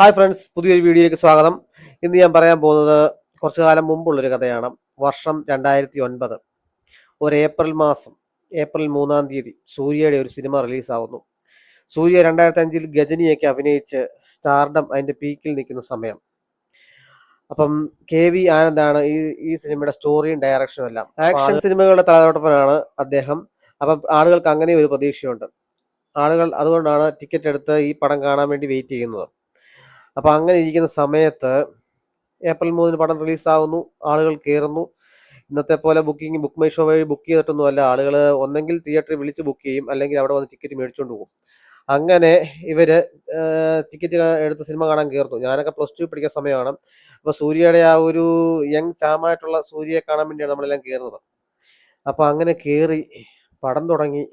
Hi friends, പുതിയൊരു വീഡിയോയിലേക്ക് സ്വാഗതം. ഇന്ന് ഞാൻ പറയാൻ പോകുന്നത് കുറച്ചു കാലം മുമ്പുള്ളൊരു കഥയാണ്. വർഷം 2009, ഒരു ഏപ്രിൽ മാസം, ഏപ്രിൽ 3-ാം തീയതി സൂര്യയുടെ ഒരു സിനിമ റിലീസാവുന്നു. സൂര്യ 2005 ഗജനിയൊക്കെ അഭിനയിച്ച് സ്റ്റാർഡം അതിന്റെ പീക്കിൽ നിൽക്കുന്ന സമയം. അപ്പം KV ആനന്ദാണ് ഈ സിനിമയുടെ സ്റ്റോറിയും ഡയറക്ഷനും എല്ലാം. ആക്ഷൻ സിനിമകളുടെ തലതൊട്ടപ്പനാണ് അദ്ദേഹം. അപ്പം ആളുകൾക്ക് അങ്ങനെ ഒരു പ്രതീക്ഷയുണ്ട്. ആളുകൾ അതുകൊണ്ടാണ് ടിക്കറ്റ് എടുത്ത് ഈ പടം കാണാൻ വേണ്ടി വെയിറ്റ് ചെയ്യുന്നത്. അപ്പൊ അങ്ങനെ ഇരിക്കുന്ന സമയത്ത് ഏപ്രിൽ 3-ന് പടം റിലീസാവുന്നു. ആളുകൾ കയറുന്നു. ഇന്നത്തെ പോലെ ബുക്ക് മൈ ഷോ വഴി ബുക്ക് ചെയ്തിട്ടൊന്നും അല്ല. ആളുകൾ ഒന്നെങ്കിൽ തിയേറ്ററിൽ വിളിച്ച് ബുക്ക് ചെയ്യും, അല്ലെങ്കിൽ അവിടെ വന്ന് ടിക്കറ്റ് മേടിച്ചുകൊണ്ട് പോകും. അങ്ങനെ ഇവര് ടിക്കറ്റ് എടുത്ത് സിനിമ കാണാൻ കയറുന്നു. ഞാനൊക്കെ +2 പഠിക്കുന്ന സമയമാണ്. അപ്പൊ സൂര്യയുടെ ആ ഒരു യങ് ചാമായിട്ടുള്ള സൂര്യയെ കാണാൻ വേണ്ടിയാണ് നമ്മളെല്ലാം കയറുന്നത്. അപ്പൊ അങ്ങനെ കയറി പടം തുടങ്ങി.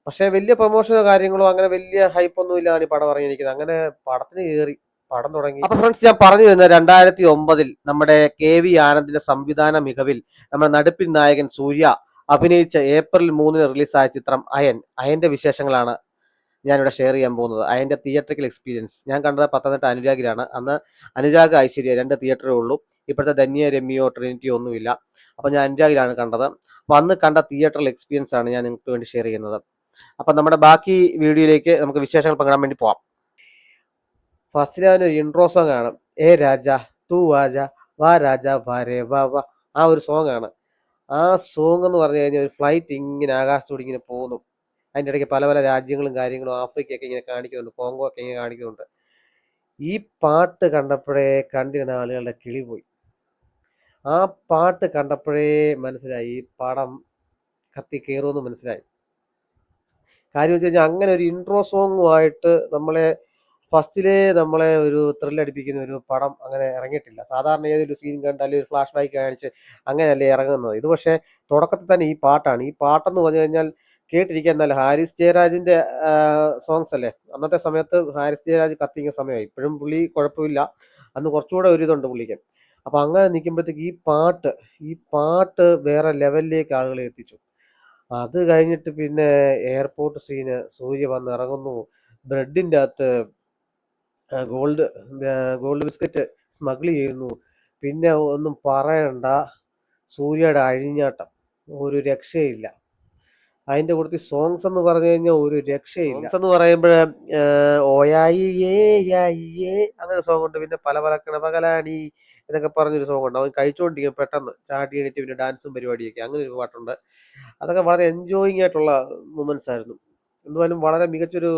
പക്ഷെ വലിയ പ്രൊമോഷനോ കാര്യങ്ങളോ അങ്ങനെ വലിയ ഹൈപ്പൊന്നും ഇല്ലാതാണ് ഈ പടം ഇറങ്ങിയിരിക്കുന്നത്. അങ്ങനെ പടത്തിന് കയറി, പടം തുടങ്ങി. അപ്പൊ ഫ്രണ്ട്സ്, ഞാൻ പറഞ്ഞു വരുന്നത് 2009 നമ്മുടെ KV ആനന്ദിന്റെ സംവിധാന മികവിൽ നമ്മുടെ നടിപ്പിൻ നായകൻ സൂര്യ അഭിനയിച്ച ഏപ്രിൽ 3-ന് റിലീസായ ചിത്രം അയന്റെ വിശേഷങ്ങളാണ് ഞാനിവിടെ ഷെയർ ചെയ്യാൻ പോകുന്നത്. അതിന്റെ തിയേറ്ററിക്കൽ എക്സ്പീരിയൻസ് ഞാൻ കണ്ടത് പത്തനംതിട്ട അനുരാഗിലാണ്. അന്ന് അനുരാഗ്, ഐശ്വര്യ 2 തിയേറ്ററേ ഉള്ളൂ. ഇപ്പോഴത്തെ ധന്യ, രമ്യോ, ട്രിനിറ്റിയോ ഒന്നുമില്ല. അപ്പൊ ഞാൻ അനുരാഗിലാണ് കണ്ടത്. അപ്പൊ അന്ന് കണ്ട തിയേറ്ററിൽ എക്സ്പീരിയൻസ് ആണ് ഞാൻ നിങ്ങൾക്ക് വേണ്ടി ഷെയർ ചെയ്യുന്നത്. അപ്പൊ നമ്മുടെ ബാക്കി വീഡിയോയിലേക്ക് നമുക്ക് വിശേഷങ്ങൾ പങ്കിടാൻ വേണ്ടി പോവാം. ഫസ്റ്റിൽ അവന് ഒരു ഇൻട്രോ സോങ് ആണ്. ഏ രാജ തൂ ആജ വാ രാജ വാരേ വാ വാ. ആ ഒരു സോങ് ആണ്. ആ സോങ് എന്ന് പറഞ്ഞു കഴിഞ്ഞാൽ ഒരു ഫ്ലൈറ്റ് ഇങ്ങനെ ആകാശത്തോടെ ഇങ്ങനെ പോകുന്നു. അതിൻ്റെ ഇടയ്ക്ക് പല പല രാജ്യങ്ങളും കാര്യങ്ങളും ആഫ്രിക്കയൊക്കെ ഇങ്ങനെ കാണിക്കുന്നുണ്ട്, കോങ്കോ ഒക്കെ ഇങ്ങനെ കാണിക്കുന്നുണ്ട്. ഈ പാട്ട് കണ്ടപ്പോഴേ കണ്ടിരുന്ന ആളുകളുടെ കിളി പോയി. ആ പാട്ട് കണ്ടപ്പോഴേ മനസ്സിലായി ഈ പടം കത്തി കയറുമെന്ന് മനസ്സിലായി. കാര്യം വെച്ച് കഴിഞ്ഞാൽ അങ്ങനെ ഒരു ഇൻട്രോ സോങ്ങുമായിട്ട് നമ്മളെ ഒരു ത്രില്ലടിപ്പിക്കുന്ന ഒരു പടം അങ്ങനെ ഇറങ്ങിയിട്ടില്ല. സാധാരണ ഏതൊരു സീൻ കണ്ടാലും ഒരു ഫ്ലാഷ് ബാക്ക് കാണിച്ച് അങ്ങനെയല്ലേ ഇറങ്ങുന്നത്. ഇത് പക്ഷേ തുടക്കത്തിൽ തന്നെ ഈ പാട്ടാണ്. ഈ പാട്ടെന്ന് പറഞ്ഞു കഴിഞ്ഞാൽ കേട്ടിരിക്കാൻ നല്ല ഹാരിസ് ജയരാജിന്റെ സോങ്സ് അല്ലേ. അന്നത്തെ സമയത്ത് ഹാരിസ് ജയരാജ് കത്തിക്കുന്ന സമയമായി. ഇപ്പോഴും പുള്ളി കുഴപ്പമില്ല, അന്ന് കുറച്ചുകൂടെ ഒരു ഇതുണ്ട് പുള്ളിക്ക്. അപ്പൊ അങ്ങനെ നിൽക്കുമ്പോഴത്തേക്ക് ഈ പാട്ട് വേറെ ലെവലിലേക്ക് ആളുകളെ എത്തിച്ചു. അത് കഴിഞ്ഞിട്ട് പിന്നെ എയർപോർട്ട് സീന്, സൂര്യ വന്ന് ഇറങ്ങുന്നു, ബ്രെഡിന്റെ അകത്ത് ഗോൾഡ് ഗോൾഡ് ബിസ്ക്കറ്റ് സ്മഗിൾ ചെയ്യുന്നു. പിന്നെ ഒന്നും പറയണ്ട, സൂര്യയുടെ അഴിഞ്ഞാട്ടം ഒരു രക്ഷയില്ല. അതിന്റെ കൂട്ടത്തിൽ സോങ്സ് എന്ന് പറഞ്ഞു കഴിഞ്ഞാൽ ഒരു രക്ഷയില്ല. സോങ്സ് എന്ന് പറയുമ്പോൾ ഓയായി ഏ അങ്ങനെ സോങ് ഉണ്ട്. പിന്നെ പല പല കിണപകലാണി എന്നൊക്കെ പറഞ്ഞൊരു സോങ് ഉണ്ട്. അവൻ കഴിച്ചുകൊണ്ടിരിക്കും, പെട്ടെന്ന് ചാടി എണീറ്റ് പിന്നെ ഡാൻസും പരിപാടിയൊക്കെ, അങ്ങനെ ഒരു പാട്ടുണ്ട്. അതൊക്കെ വളരെ എൻജോയിങ് ആയിട്ടുള്ള മൊമെന്റ്സ് ആയിരുന്നു. എന്തായാലും വളരെ മികച്ചൊരു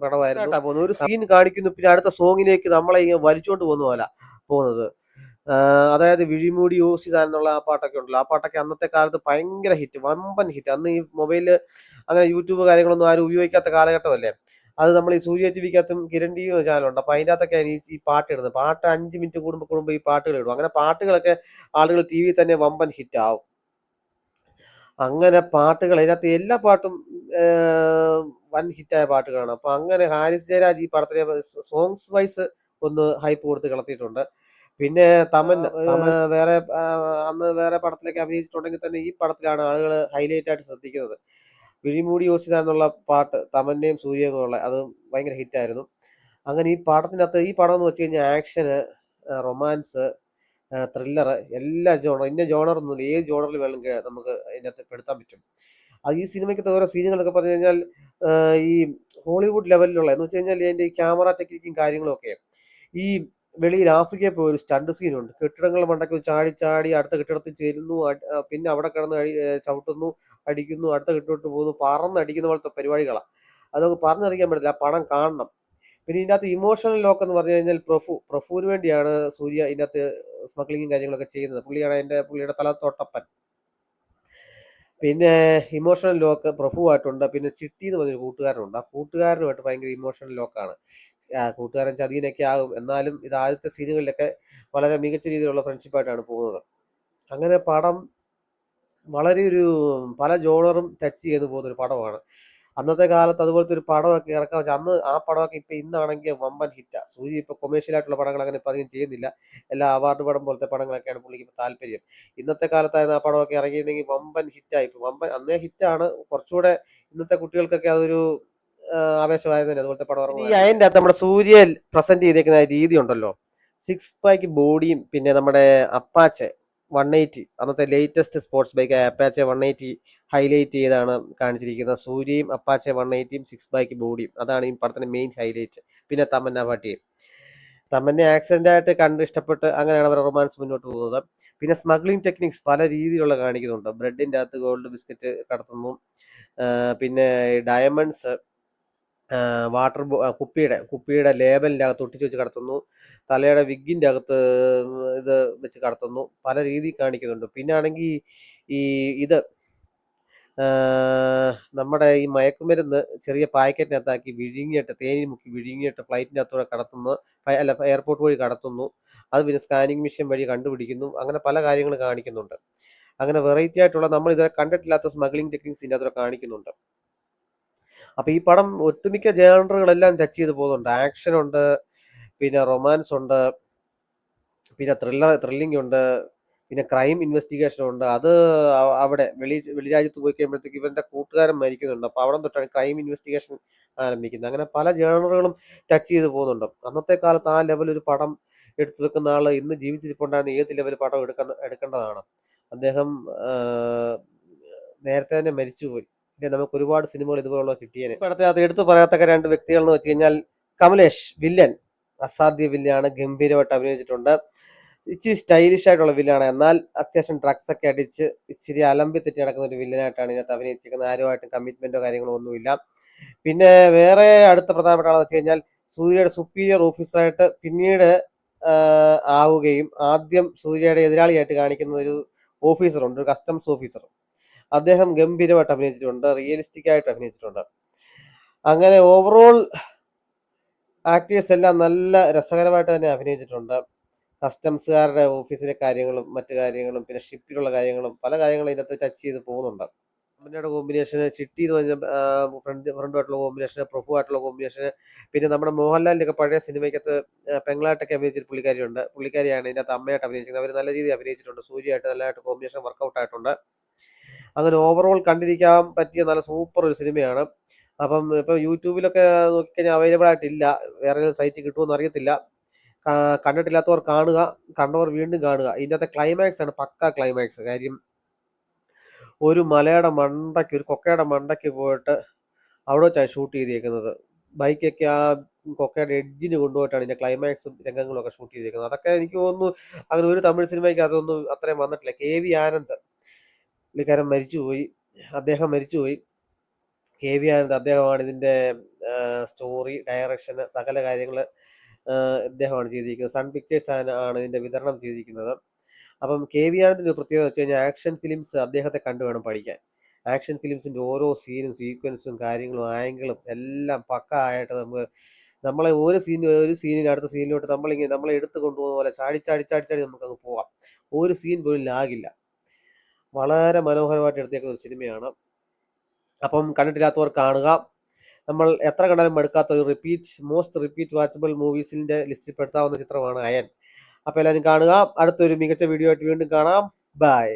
പടമായിരുന്നു. ഒരു സീൻ കാണിക്കുന്നു, പിന്നെ അടുത്ത സോങ്ങിലേക്ക് നമ്മളെ ഇങ്ങനെ വലിച്ചുകൊണ്ട് പോകുന്ന പോലെ പോകുന്നത്. അതായത് വിഴിമൂടി യൂസിത എന്നുള്ള ആ പാട്ടൊക്കെ ഉണ്ടല്ലോ. ആ പാട്ടൊക്കെ അന്നത്തെ കാലത്ത് ഭയങ്കര ഹിറ്റ്, വമ്പൻ ഹിറ്റ്. അന്ന് ഈ മൊബൈലില് അങ്ങനെ യൂട്യൂബ് കാര്യങ്ങളൊന്നും ആരും ഉപയോഗിക്കാത്ത കാലഘട്ടമല്ലേ. അത് നമ്മൾ ഈ സൂര്യ ടിവിക്കകത്തും കിരൺ ടി വി ചാനലുണ്ട്. അപ്പൊ അതിൻ്റെ അകത്തൊക്കെയാണ് ഈ പാട്ട് ഇടുന്നത്. പാട്ട് 5 മിനിറ്റ് കൂടുമ്പോൾ ഈ പാട്ടുകൾ ഇടും. അങ്ങനെ പാട്ടുകളൊക്കെ ആളുകൾ ടി വി തന്നെ വമ്പൻ ഹിറ്റ് ആവും. അങ്ങനെ പാട്ടുകൾ അതിനകത്ത് എല്ലാ പാട്ടും വൻ ഹിറ്റായ പാട്ടുകളാണ്. അപ്പൊ അങ്ങനെ ഹാരിസ് ജയരാജ് ഈ പടത്തിനെ സോങ്സ് വൈസ് ഒന്ന് ഹൈപ്പ് കൊടുത്ത് കളത്തിയിട്ടുണ്ട്. പിന്നെ വേറെ അന്ന് വേറെ പടത്തിലേക്ക് അഭിനയിച്ചിട്ടുണ്ടെങ്കിൽ തന്നെ ഈ പടത്തിലാണ് ആളുകൾ ഹൈലൈറ്റ് ആയിട്ട് ശ്രദ്ധിക്കുന്നത്. വിഴിമൂടി യോസിത എന്നുള്ള പാട്ട് തമന്നയും സൂര്യയും ഉള്ള അത് ഭയങ്കര ഹിറ്റായിരുന്നു. അങ്ങനെ ഈ പടത്തിനകത്ത് ഈ പടം എന്ന് വെച്ച് കഴിഞ്ഞാൽ ആക്ഷന്, റൊമാൻസ്, ത്രില്ലർ, എല്ലാ ഇന്ന ജോണറൊന്നുമില്ല. ഏത് ജോണറിൽ വേണമെങ്കിൽ നമുക്ക് അതിനകത്ത് പെടുത്താൻ പറ്റും. അത് ഈ സിനിമയ്ക്കകത്ത് ഓരോ സീനുകളൊക്കെ പറഞ്ഞു കഴിഞ്ഞാൽ ഈ ഹോളിവുഡ് ലെവലിലുള്ള എന്ന് വെച്ച് കഴിഞ്ഞാൽ അതിന്റെ ഈ ക്യാമറ ടെക്നിക്കും കാര്യങ്ങളും ഒക്കെ. ഈ വെളിയിൽ ആഫ്രിക്കയിൽ പോയ ഒരു സ്റ്റണ്ട് സീനുണ്ട്. കെട്ടിടങ്ങൾ മണ്ടയ്ക്ക് ചാടി ചാടി അടുത്ത കെട്ടിടത്തിൽ ചേരുന്നു, പിന്നെ അവിടെ കിടന്ന് ചവിട്ടുന്നു, അടിക്കുന്നു, അടുത്ത കെട്ടിടത്ത് പോകുന്നു, പറന്നടിക്കുന്ന പോലത്തെ പരിപാടികളാണ്. അതൊക്കെ പറഞ്ഞറിയിക്കാൻ പറ്റില്ല, ആ പടം കാണണം. പിന്നെ ഇതിനകത്ത് ഇമോഷണൽ ലോക്ക് എന്ന് പറഞ്ഞു കഴിഞ്ഞാൽ പ്രഫുവിന് വേണ്ടിയാണ് സൂര്യ ഇതിനകത്ത് സ്മഗ്ലിങ്ങും കാര്യങ്ങളൊക്കെ ചെയ്യുന്നത്. പുള്ളിയുടെ തലത്തൊട്ടപ്പൻ. പിന്നെ ഇമോഷണൽ ലോക്ക് പ്രഫുവായിട്ടുണ്ട്. പിന്നെ ചിട്ടി എന്ന് പറഞ്ഞൊരു കൂട്ടുകാരനുണ്ട്. ആ കൂട്ടുകാരനുമായിട്ട് ഭയങ്കര ഇമോഷണൽ ലോക്കാണ്. കൂട്ടുകാരൻ ചതിയനൊക്കെ ആകും, എന്നാലും ഇത് ആദ്യത്തെ സീനുകളിലൊക്കെ വളരെ മികച്ച രീതിയിലുള്ള ഫ്രണ്ട്ഷിപ്പായിട്ടാണ് പോകുന്നത്. അങ്ങനെ പടം വളരെ പല ജോണറും ടച്ച് ചെയ്ത് പോകുന്നൊരു പടമാണ്. അന്നത്തെ കാലത്ത് അതുപോലത്തെ ഒരു പടമൊക്കെ ഇറക്കാൻ വെച്ചാൽ അന്ന് ആ പടമൊക്കെ ഇന്നാണെങ്കിൽ വമ്പൻ ഹിറ്റാ. സൂര്യ ഇപ്പൊ കൊമേഴ്ഷ്യൽ ആയിട്ടുള്ള പടങ്ങൾ അങ്ങനെ ഇപ്പൊ അധികം ചെയ്യുന്നില്ല. എല്ലാ അവാർഡ് പടം പോലത്തെ പടങ്ങളൊക്കെയാണ് പുള്ളിക്ക് താല്പര്യം. ഇന്നത്തെ കാലത്തായിരുന്നു ആ പടമൊക്കെ ഇറങ്ങിയിരുന്നെങ്കിൽ വമ്പൻ ഹിറ്റായി. അന്നേ ഹിറ്റാണ്. കുറച്ചുകൂടെ ഇന്നത്തെ കുട്ടികൾക്കൊക്കെ അതൊരു ആവേശമായിരുന്നു അതുപോലത്തെ പടം ഇറങ്ങും. ഈ അതിൻ്റെ അകത്ത് നമ്മുടെ സൂര്യ പ്രസന്റ് ചെയ്തേക്കുന്ന രീതി ഉണ്ടല്ലോ, 6 പാക്ക് ബോഡിയും പിന്നെ നമ്മുടെ അപ്പാച്ചെ 180, അന്നത്തെ latest sports bike Apache 180 highlight ചെയ്താണ് കാണിച്ചിരിക്കുന്നത്. സൂര്യയും അപ്പാച്ചെ 180യും 6 പാക്ക് ബോഡിയും, അതാണ് ഈ പടത്തിന്റെ മെയിൻ ഹൈലൈറ്റ്. പിന്നെ തമന്ന പാട്ടിയും, തമന്നെ ആക്സിഡന്റ് ആയിട്ട് കണ്ട് ഇഷ്ടപ്പെട്ട് അങ്ങനെയാണ് അവരുടെ റൊമാൻസ് മുന്നോട്ട് പോകുന്നത്. പിന്നെ സ്മഗ്ലിംഗ് ടെക്നിക്സ് പല രീതിയിലുള്ള കാണിക്കുന്നുണ്ട്. ബ്രെഡിന്റെ അകത്ത് ഗോൾഡ് ബിസ്ക്കറ്റ് കടത്തുന്നു, പിന്നെ ഡയമണ്ട്സ് വാട്ടർ കുപ്പിയുടെ ലേബലിന്റെ അകത്ത് ഒട്ടിച്ച് വെച്ച് കടത്തുന്നു, തലയുടെ വിഗിന്റെ അകത്ത് ഇത് വെച്ച് കടത്തുന്നു, പല രീതിയിൽ കാണിക്കുന്നുണ്ട്. പിന്നെ ആണെങ്കിൽ ഈ ഇത് നമ്മുടെ ഈ മയക്കുമരുന്ന് ചെറിയ പാക്കറ്റിനകത്താക്കി വിഴുങ്ങിയിട്ട് തേനി മുക്കി വിഴുങ്ങിയിട്ട് ഫ്ലൈറ്റിൻ്റെ അകത്തൂടെ കടത്തുന്നു, അല്ല എയർപോർട്ട് വഴി കടത്തുന്നു, അത് പിന്നെ സ്കാനിങ് മെഷീൻ വഴി കണ്ടുപിടിക്കുന്നു. അങ്ങനെ പല കാര്യങ്ങൾ കാണിക്കുന്നുണ്ട്. അങ്ങനെ വെറൈറ്റി ആയിട്ടുള്ള നമ്മൾ ഇതുവരെ കണ്ടിട്ടില്ലാത്ത സ്മഗ്ലിംഗ് ടെക്നിക്സ് ഇതിൻ്റെ അകത്തൂടെ കാണിക്കുന്നുണ്ട്. അപ്പൊ ഈ പടം ഒട്ടുമിക്ക ജേണറുകളെല്ലാം ടച്ച് ചെയ്ത് പോകുന്നുണ്ട്. ആക്ഷൻ ഉണ്ട്, പിന്നെ റൊമാൻസ് ഉണ്ട്, പിന്നെ ത്രില്ലിംഗ് ഉണ്ട്, പിന്നെ ക്രൈം ഇൻവെസ്റ്റിഗേഷൻ ഉണ്ട്. അത് അവിടെ വെളിരാജ്യത്ത് പോയി കഴിയുമ്പോഴത്തേക്ക് ഇവന്റെ കൂട്ടുകാരൻ മരിക്കുന്നുണ്ട്. അപ്പൊ അവിടെ തൊട്ടാണ് ക്രൈം ഇൻവെസ്റ്റിഗേഷൻ ആരംഭിക്കുന്നത്. അങ്ങനെ പല ജേണറുകളും ടച്ച് ചെയ്ത് പോകുന്നുണ്ട്. അന്നത്തെ കാലത്ത് ആ ലെവൽ ഒരു പടം എടുത്തു വെക്കുന്ന ആള് ഇന്ന് ജീവിച്ചിരിപ്പുണ്ടായിരുന്ന ഏത് ലെവൽ പടം എടുക്കേണ്ടതാണ്. അദ്ദേഹം നേരത്തെ തന്നെ മരിച്ചുപോയി. പിന്നെ നമുക്ക് ഒരുപാട് സിനിമകൾ ഇതുപോലുള്ള കിട്ടിയേനെ. ഇപ്പോഴത്തെ അത് എടുത്തു പറയാത്തക്ക 2 വ്യക്തികൾ എന്ന് വെച്ച് കഴിഞ്ഞാൽ, കമലേഷ് വില്ലൻ, അസാധ്യ വില്ലനാണ്, ഗംഭീരമായിട്ട് അഭിനയിച്ചിട്ടുണ്ട്. ഇച്ചിരി സ്റ്റൈലിഷ് ആയിട്ടുള്ള വില്ലാണ്, എന്നാൽ അത്യാവശ്യം ഡ്രഗ്സ് ഒക്കെ അടിച്ച് ഇച്ചിരി അലമ്പി തെറ്റി നടക്കുന്ന ഒരു വില്ലനായിട്ടാണ് ഇതിനകത്ത് അഭിനയിച്ചിരിക്കുന്നത്. ആരുമായിട്ടും കമ്മിറ്റ്മെന്റോ കാര്യങ്ങളോ ഒന്നുമില്ല. പിന്നെ വേറെ അടുത്ത പ്രധാനപ്പെട്ട ആളെന്ന് വെച്ച് കഴിഞ്ഞാൽ, സൂര്യയുടെ സുപ്പീരിയർ ഓഫീസറായിട്ട് പിന്നീട് ആവുകയും ആദ്യം സൂര്യയുടെ എതിരാളിയായിട്ട് കാണിക്കുന്ന ഒരു ഓഫീസറുണ്ട്, ഒരു കസ്റ്റംസ് ഓഫീസർ. അദ്ദേഹം ഗംഭീരമായിട്ട് അഭിനയിച്ചിട്ടുണ്ട്, റിയലിസ്റ്റിക് ആയിട്ട് അഭിനയിച്ചിട്ടുണ്ട്. അങ്ങനെ ഓവറോൾ ആക്ടേഴ്സ് എല്ലാം നല്ല രസകരമായിട്ട് തന്നെ അഭിനയിച്ചിട്ടുണ്ട്. കസ്റ്റംസുകാരുടെ ഓഫീസിലെ കാര്യങ്ങളും മറ്റു കാര്യങ്ങളും പിന്നെ ഷിപ്പിലുള്ള കാര്യങ്ങളും പല കാര്യങ്ങളും ഇതിനകത്ത് ടച്ച് ചെയ്ത് പോകുന്നുണ്ട്. കമ്പനിയുടെ കോമ്പിനേഷന്, ചിട്ടി എന്ന് പറഞ്ഞ ഫ്രണ്ടുമായിട്ടുള്ള കോമ്പിനേഷന്, പ്രഭുവായിട്ടുള്ള കോമ്പിനേഷന്, പിന്നെ നമ്മുടെ മോഹൻലാലിന്റെ ഒക്കെ പഴയ സിനിമയ്ക്കകത്ത് പെങ്ങളായിട്ടൊക്കെ അഭിനയിച്ചൊരു പുള്ളിക്കാരിയുണ്ട്. പുള്ളിക്കാരിയാണ് ഇതിനകത്ത് അമ്മയായിട്ട് അഭിനയിച്ചിരിക്കുന്നത്. അവർ നല്ല രീതിയിൽ അഭിനയിച്ചിട്ടുണ്ട്. സൂര്യയായിട്ട് നല്ലതായിട്ട് കോമ്പിനേഷൻ വർക്കൗട്ട് ആയിട്ടുണ്ട്. അങ്ങനെ ഓവറോൾ കണ്ടിരിക്കാൻ പറ്റിയ നല്ല സൂപ്പർ ഒരു സിനിമയാണ്. അപ്പം ഇപ്പൊ യൂട്യൂബിലൊക്കെ നോക്കിക്കഴിഞ്ഞാൽ അവൈലബിൾ ആയിട്ടില്ല, വേറെ സൈറ്റ് കിട്ടുമെന്ന് അറിയത്തില്ല. കണ്ടിട്ടില്ലാത്തവർ കാണുക, കണ്ടവർ വീണ്ടും കാണുക. ഇതിനകത്തെ ക്ലൈമാക്സ് ആണ് പക്ക ക്ലൈമാക്സ്. കാര്യം ഒരു മലയുടെ മണ്ടയ്ക്ക്, ഒരു കൊക്കയുടെ മണ്ടയ്ക്ക് പോയിട്ട് അവിടെ വെച്ചാണ് ഷൂട്ട് ചെയ്തേക്കുന്നത്. ബൈക്കൊക്കെ ആ കൊക്കയുടെ എഡ്ജിന് കൊണ്ടുപോയിട്ടാണ് ഇതിന്റെ ക്ലൈമാക്സും രംഗങ്ങളും ഒക്കെ ഷൂട്ട് ചെയ്തേക്കുന്നത്. അതൊക്കെ എനിക്ക് തോന്നുന്നു അങ്ങനെ ഒരു തമിഴ് സിനിമയ്ക്ക് അതൊന്നും അത്രയും വന്നിട്ടില്ല. KV ആനന്ദ് പുള്ളിക്കാരൻ മരിച്ചുപോയി, അദ്ദേഹം മരിച്ചുപോയി. KV ആനന്ദ് അദ്ദേഹമാണ് ഇതിന്റെ സ്റ്റോറി, ഡയറക്ഷൻ, സകല കാര്യങ്ങൾ ഇദ്ദേഹമാണ് ചെയ്തിരിക്കുന്നത്. സൺ പിക്ചേഴ്സ് ആണ് ഇതിന്റെ വിതരണം ചെയ്തിരിക്കുന്നത്. അപ്പം KV ആനന്ദിന്റെ പ്രത്യേകത വെച്ച് കഴിഞ്ഞാൽ ആക്ഷൻ ഫിലിംസ് അദ്ദേഹത്തെ കണ്ടു വേണം പഠിക്കാൻ. ആക്ഷൻ ഫിലിംസിന്റെ ഓരോ സീനും സീക്വൻസും കാര്യങ്ങളും ആംഗിളും എല്ലാം പക്ക ആയിട്ട് നമ്മളെ ഒരു സീനിന് അടുത്ത സീനിലോട്ട് നമ്മളെ എടുത്തു കൊണ്ടുപോകുന്ന പോലെ ചാടി ചാടി ചാടി ചാടി നമുക്കങ്ങ് പോവാം. ഒരു സീൻ പോലും ലാഗില്ല. വളരെ മനോഹരമായിട്ട് എടുത്തേക്കുന്ന ഒരു സിനിമയാണ്. അപ്പം കണ്ടിട്ടില്ലാത്തവർ കാണുക. നമ്മൾ എത്ര കണ്ടാലും മടുക്കാത്ത ഒരു മോസ്റ്റ് റിപ്പീറ്റ് വാച്ചബിൾ മൂവീസിന്റെ ലിസ്റ്റിൽ പെടുത്താവുന്ന ചിത്രമാണ് അയൻ. അപ്പോൾ എല്ലാവരും കാണുക. അടുത്തൊരു മികച്ച വീഡിയോ ആയിട്ട് വീണ്ടും കാണാം. ബൈ.